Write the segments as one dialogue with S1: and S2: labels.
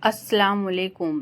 S1: السلام علیکم۔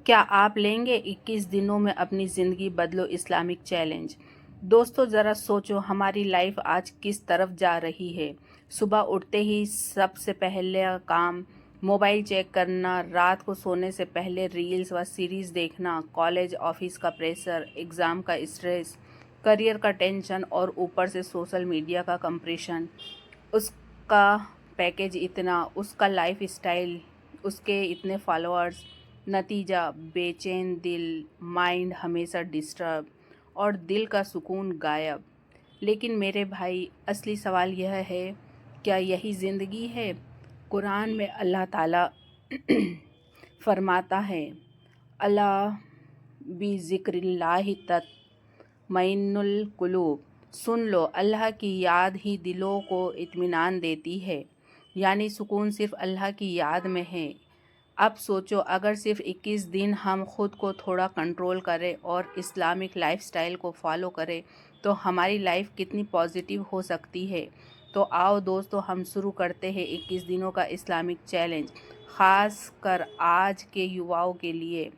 S1: کیا آپ لیں گے 21 دنوں میں اپنی زندگی بدلو اسلامک چیلنج؟ دوستو ذرا سوچو، ہماری لائف آج کس طرف جا رہی ہے۔ صبح اٹھتے ہی سب سے پہلے کام موبائل چیک کرنا، رات کو سونے سے پہلے ریلز و سیریز دیکھنا، کالج آفس کا پریشر، ایگزام کا اسٹریس، کریئر کا ٹینشن اور اوپر سے سوشل میڈیا کا کمپریشن۔ اس کا پیکیج اتنا، اس کا لائف اسٹائل، اس کے اتنے فالوورز، نتیجہ بے چین دل، مائنڈ ہمیشہ ڈسٹرب اور دل کا سکون غائب۔ لیکن میرے بھائی، اصلی سوال یہ ہے، کیا یہی زندگی ہے؟ قرآن میں اللہ تعالیٰ فرماتا ہے، الا بذکر اللہ تطمئن القلوب۔ سن لو، اللہ کی یاد ہی دلوں کو اطمینان دیتی ہے، یعنی سکون صرف اللہ کی یاد میں ہے۔ اب سوچو، اگر صرف 21 دن ہم خود کو تھوڑا کنٹرول کریں اور اسلامک لائف سٹائل کو فالو کریں تو ہماری لائف کتنی پازیٹیو ہو سکتی ہے۔ تو آؤ دوستو، ہم شروع کرتے ہیں 21 دنوں کا اسلامک چیلنج، خاص کر آج کے یواؤں کے لیے۔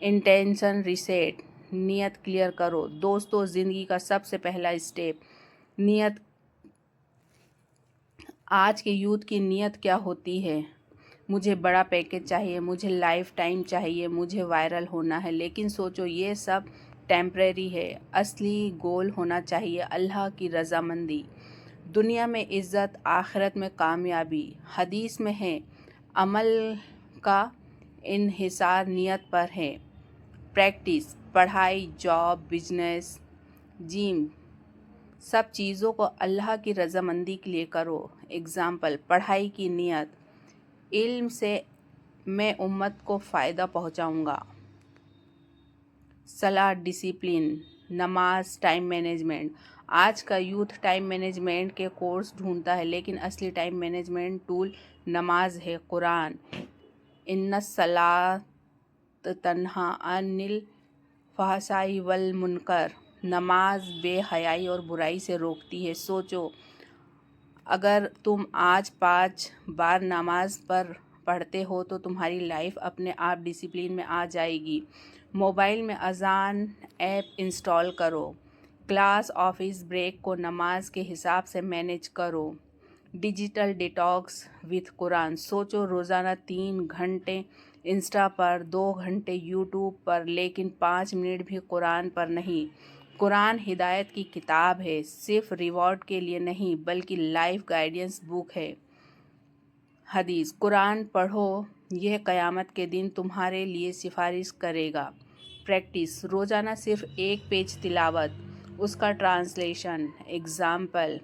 S1: انٹینشن ریسیٹ، نیت کلیئر کرو۔ دوستو، زندگی کا سب سے پہلا اسٹیپ نیت۔ آج کے یوتھ کی نیت کیا ہوتی ہے؟ مجھے بڑا پیکیج چاہیے، مجھے لائف ٹائم چاہیے، مجھے وائرل ہونا ہے۔ لیکن سوچو، یہ سب ٹیمپریری ہے۔ اصلی گول ہونا چاہیے اللہ کی رضامندی، دنیا میں عزت، آخرت میں کامیابی۔ حدیث میں ہے، عمل کا انحصار نیت پر ہے۔ پریکٹس، پڑھائی، جاب، بزنس، جم، سب چیزوں کو اللہ کی رضامندی کے لیے کرو۔ اگزامپل، پڑھائی کی نیت، علم سے میں امت کو فائدہ پہنچاؤں گا۔ صلاح، ڈسپلن، نماز، ٹائم مینجمنٹ۔ آج کا یوتھ ٹائم مینجمنٹ کے کورس ڈھونڈتا ہے، لیکن اصلی ٹائم مینجمنٹ ٹول نماز ہے۔ قرآن، ان الصلاۃ تنہی عن الفحشاء والمنکر۔ نماز بے حیائی اور برائی سے روکتی ہے۔ سوچو، اگر تم آج 5 بار نماز پڑھتے ہو تو تمہاری لائف اپنے آپ ڈسپلن میں آ جائے گی۔ موبائل میں اذان ایپ انسٹال کرو۔ کلاس، آفس بریک کو نماز کے حساب سے مینیج کرو۔ ڈیجیٹل ڈیٹاکس وتھ قرآن۔ سوچو، روزانہ 3 گھنٹے انسٹا پر، 2 گھنٹے یوٹیوب پر، لیکن 5 منٹ بھی قرآن پر نہیں۔ قرآن ہدایت کی کتاب ہے، صرف ریوارڈ کے لیے نہیں بلکہ لائف گائیڈنس بک ہے۔ حدیث، قرآن پڑھو، یہ قیامت کے دن تمہارے لیے سفارش کرے گا۔ پریکٹس، روزانہ صرف 1 پیج تلاوت، اس کا ٹرانسلیشن۔ اگزامپل،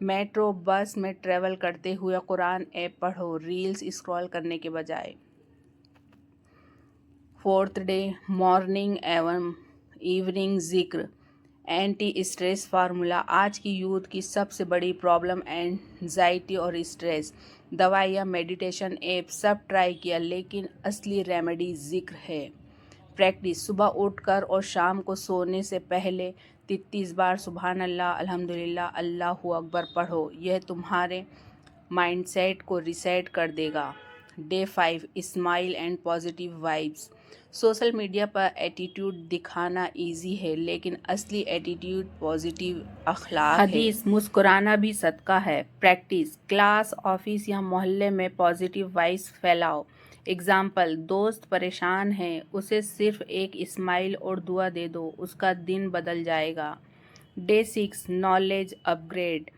S1: میٹرو، بس میں ٹریول کرتے ہوئے قرآن ایپ پڑھو، ریلز اسکرول کرنے کے بجائے۔ 4 ڈے، مارننگ ایوم ایوننگ ذکر۔ Anti stress formula. آج کی یوتھ کی سب سے بڑی پرابلم اینزائٹی اور اسٹریس۔ دوائیاں، میڈیٹیشن ایپ، سب ٹرائی کیا، لیکن اصلی ریمیڈی ذکر ہے۔ پریکٹس، صبح اٹھ کر اور شام کو سونے سے پہلے 33 بار سبحان اللہ، الحمدللہ، اللہ اکبر پڑھو، یہ تمہارے مائنڈ سیٹ کو ریسیٹ کر دے گا۔ Day 5، smile and positive vibes. Social media پر ایٹیٹیوڈ دکھانا ایزی ہے، لیکن اصلی ایٹیٹیوڈ پازیٹیو اخلاق ہے۔ حدیث، مسکرانا بھی صدقہ ہے۔ پریکٹس، کلاس، آفس یا محلے میں پازیٹیو وائبس پھیلاؤ۔ اگزامپل، دوست پریشان ہے، اسے صرف ایک اسمائل اور دعا دے دو، اس کا دن بدل جائے گا۔ ڈے 6، نالج اپ گریڈ،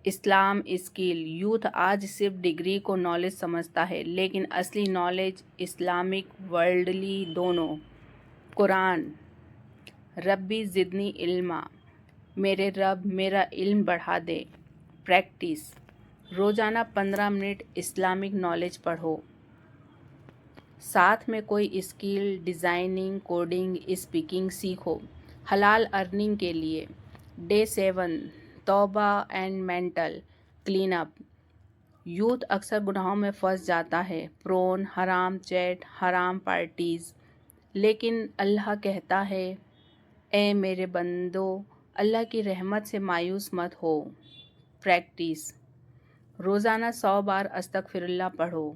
S1: اسلام اسکل۔ یوتھ آج صرف ڈگری کو نالج سمجھتا ہے، لیکن اصلی نالج اسلامک، ورلڈلی دونوں۔ قرآن، ربی زدنی علما، میرے رب میرا علم بڑھا دے۔ پریکٹس، روزانہ 15 منٹ اسلامک نالج پڑھو، ساتھ میں کوئی اسکل، ڈیزائننگ، کوڈنگ، اسپیکنگ سیکھو، حلال ارننگ کے لیے۔ ڈے 7، توبہ and mental clean up. Youth اکثر گناہوں میں پھنس جاتا ہے، پرون، حرام چیٹ، حرام پارٹیز، لیکن اللہ کہتا ہے، اے میرے بندو، اللہ کی رحمت سے مایوس مت ہو۔ پریکٹس، रोज़ाना 100 बार अस्तगफिरुल्लाह पढ़ो।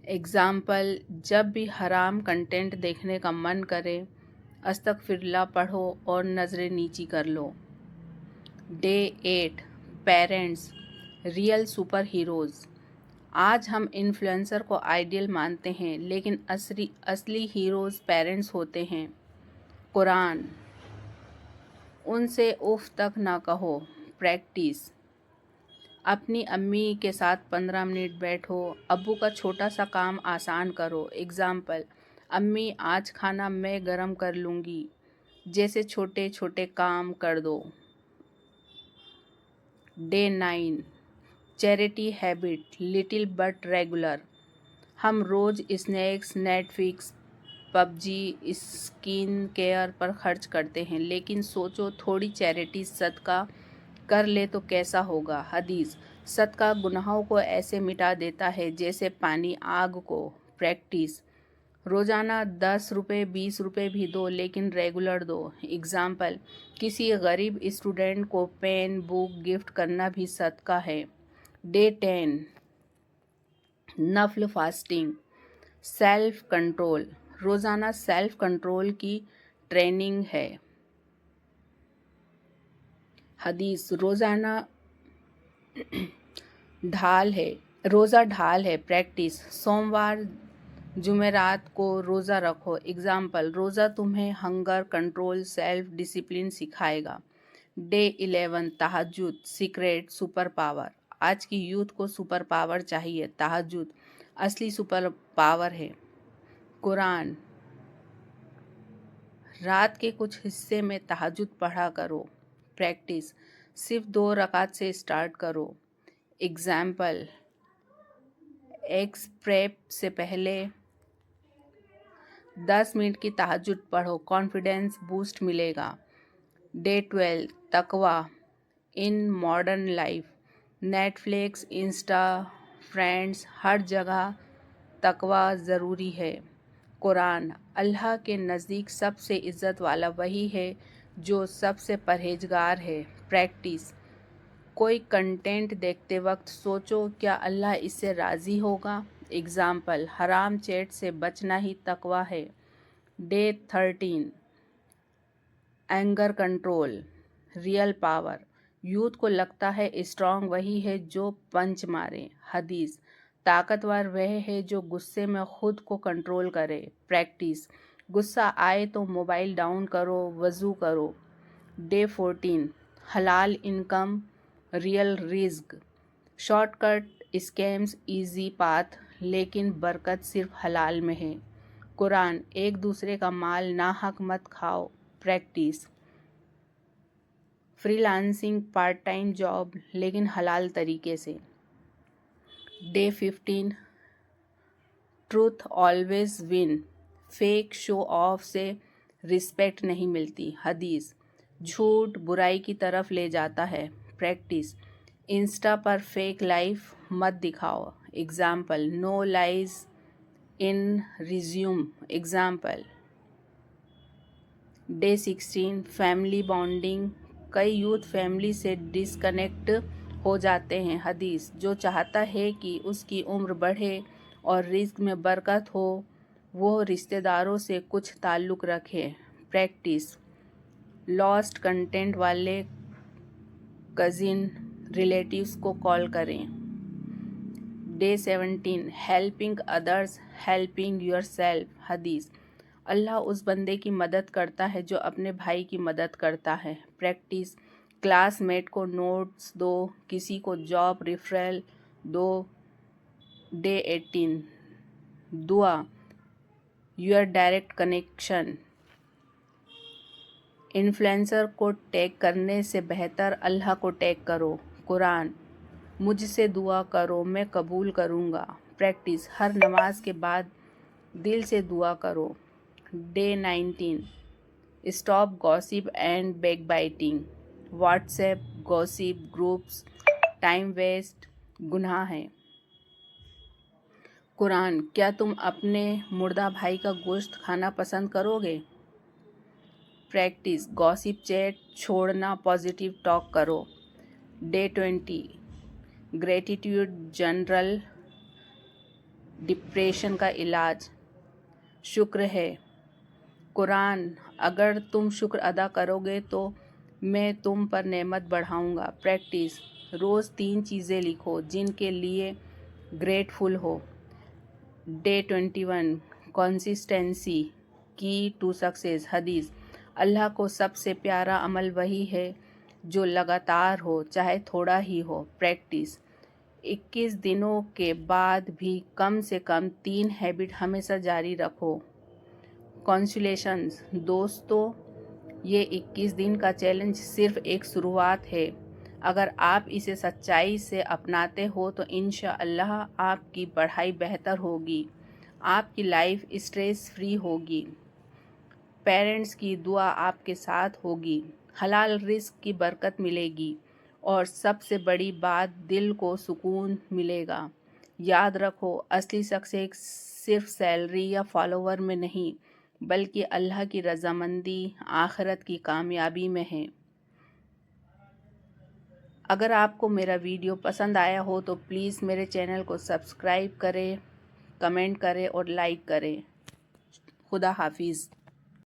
S1: एग्ज़ाम्पल, जब भी हराम कंटेंट देखने का मन करे अस्तगफिरुल्लाह पढ़ो और नज़रें नीची कर लो। Day 8, parents real super heroes. आज हम इन्फ्लुएंसर को आइडियल मानते हैं, लेकिन असली हीरोज़ पेरेंट्स होते हैं। कुरान, उनसे उफ तक ना कहो। प्रैक्टिस, अपनी अम्मी के साथ 15 मिनट बैठो, अब्बू का छोटा सा काम आसान करो। एग्ज़ाम्पल, अम्मी आज खाना मैं गरम कर लूँगी, जैसे छोटे छोटे काम कर दो। Day 9, charity habit little but regular. हम रोज़ snacks, Netflix, PUBG, skin care पर खर्च करते हैं, लेकिन सोचो थोड़ी चैरिटी सदका कर ले तो कैसा होगा। हदीस, सदका गुनाहों को ऐसे मिटा देता है जैसे पानी आग को। प्रैक्टिस, रोज़ाना 10 रुपये 20 रुपये भी दो, लेकिन रेगुलर दो। एग्ज़ाम्पल, किसी गरीब स्टूडेंट को पेन बुक गिफ्ट करना भी सदका है। डे 10, नफल फास्टिंग सेल्फ कंट्रोल। रोज़ाना सेल्फ कंट्रोल की ट्रेनिंग है। हदीस, रोज़ा ढाल है। प्रैक्टिस, सोमवार जुमेरात को रोज़ा रखो। एग्ज़ाम्पल, रोज़ा तुम्हें हंगर कंट्रोल सेल्फ डिसिप्लिन सिखाएगा। डे 11, तहज्जुद सीक्रेट सुपर पावर। आज की यूथ को सुपर पावर चाहिए। तहज्जुद असली सुपर पावर है। कुरान, रात के कुछ हिस्से में तहज्जुद पढ़ा करो। प्रैक्टिस, सिर्फ 2 रकात से स्टार्ट करो। एग्ज़ाम्पल, एग्स प्रेप से पहले 10 मिनट की तहज्जुद पढ़ो, कॉन्फिडेंस बूस्ट मिलेगा। डे 12, तकवा इन modern life. Netflix, Insta, friends, हर जगह तकवा ज़रूरी है। कुरान, अल्लाह के नज़दीक सबसे इज़्ज़त वाला वही है जो सबसे परहेजगार है। प्रैक्टिस, कोई कंटेंट देखते वक्त सोचो क्या अल्लाह इससे राज़ी होगा। एग्ज़ाम्पल, हराम चैट से बचना ही तकवा है। Day 13, anger control real power. Youth को लगता है स्ट्रांग वही है जो पंच मारे। हदीस, ताकतवर वह है जो गुस्से में खुद को कंट्रोल करे। प्रैक्टिस, गुस्सा आए तो मोबाइल डाउन करो, वज़ू करो। डे 14, हलाल इनकम रियल रिज़्क। शॉर्टकट स्कैम्स इजी पाथ, लेकिन बरकत सिर्फ हलाल में है। कुरान, एक दूसरे का माल नाहक मत खाओ। Practice, freelancing part time job, लेकिन हलाल तरीके से। Day 15, truth always win. Fake show off से रिस्पेक्ट नहीं मिलती। हदीस, झूठ बुराई की तरफ ले जाता है। प्रैक्टिस, इंस्टा पर फेक लाइफ मत दिखाओ। Example, no lies in resume. Example, day 16, family bonding. कई यूथ फैमिली से डिसकनेक्ट हो जाते हैं। हदीस, जो चाहता है कि उसकी उम्र बढ़े और रिज़्क में बरकत हो, वो रिश्तेदारों से कुछ ताल्लुक़ रखे। प्रैक्टिस, लॉस्ट कंटेंट वाले कज़िन रिलेटिव्स को कॉल करें। Day 17, helping others helping yourself. हदीस, अल्लाह उस बंदे की मदद करता है जो अपने भाई की मदद करता है। प्रैक्टिस, क्लासमेट को नोट्स दो, किसी को जॉब रेफरल दो। डे 18, दुआ योर डायरेक्ट कनेक्शन। इन्फ्लुएंसर को टैग करने से बेहतर अल्लाह को टैग करो। कुरान, मुझसे दुआ करो मैं कबूल करूँगा। प्रैक्टिस, हर नमाज के बाद दिल से दुआ करो। Day 19, stop gossip and backbiting. WhatsApp gossip groups time waste गुनाह है। कुरान, क्या तुम अपने मुर्दा भाई का गोश्त खाना पसंद करोगे। प्रैक्टिस, गॉसिप चैट छोड़ना, पॉजिटिव टॉक करो। डे 20, ग्रेटिट्यूड जनरल डिप्रेशन का इलाज, शुक्र है। कुरान, अगर तुम शुक्र अदा करोगे तो मैं तुम पर नेमत बढ़ाऊंगा। प्रैक्टिस, रोज़ 3 चीज़ें लिखो जिनके लिए ग्रेटफुल हो। डे 21, कंसिस्टेंसी की टू सक्सेस। हदीस, अल्लाह को सबसे प्यारा अमल वही है जो लगातार हो, चाहे थोड़ा ही हो। प्रैक्टिस, 21 दिनों के बाद भी कम से कम 3 हैबिट हमेशा जारी रखो। कॉन्सुलेशंस, दोस्तों, ये 21 दिन का चैलेंज सिर्फ एक शुरुआत है। अगर आप इसे सच्चाई से अपनाते हो तो इंशाअल्लाह आपकी पढ़ाई बेहतर होगी, आपकी लाइफ स्ट्रेस फ्री होगी, पेरेंट्स की दुआ आपके साथ होगी, हलाल रिस्क की बरकत मिलेगी और सबसे बड़ी बात, दिल को सुकून मिलेगा। याद रखो, असली सक्सेस सिर्फ सैलरी या फॉलोवर में नहीं बल्कि अल्लाह की रज़ामंदी, आखिरत की कामयाबी में है। अगर आपको मेरा वीडियो पसंद आया हो तो प्लीज़ मेरे चैनल को सब्सक्राइब करें, कमेंट करें और लाइक करें। खुदा हाफिज़।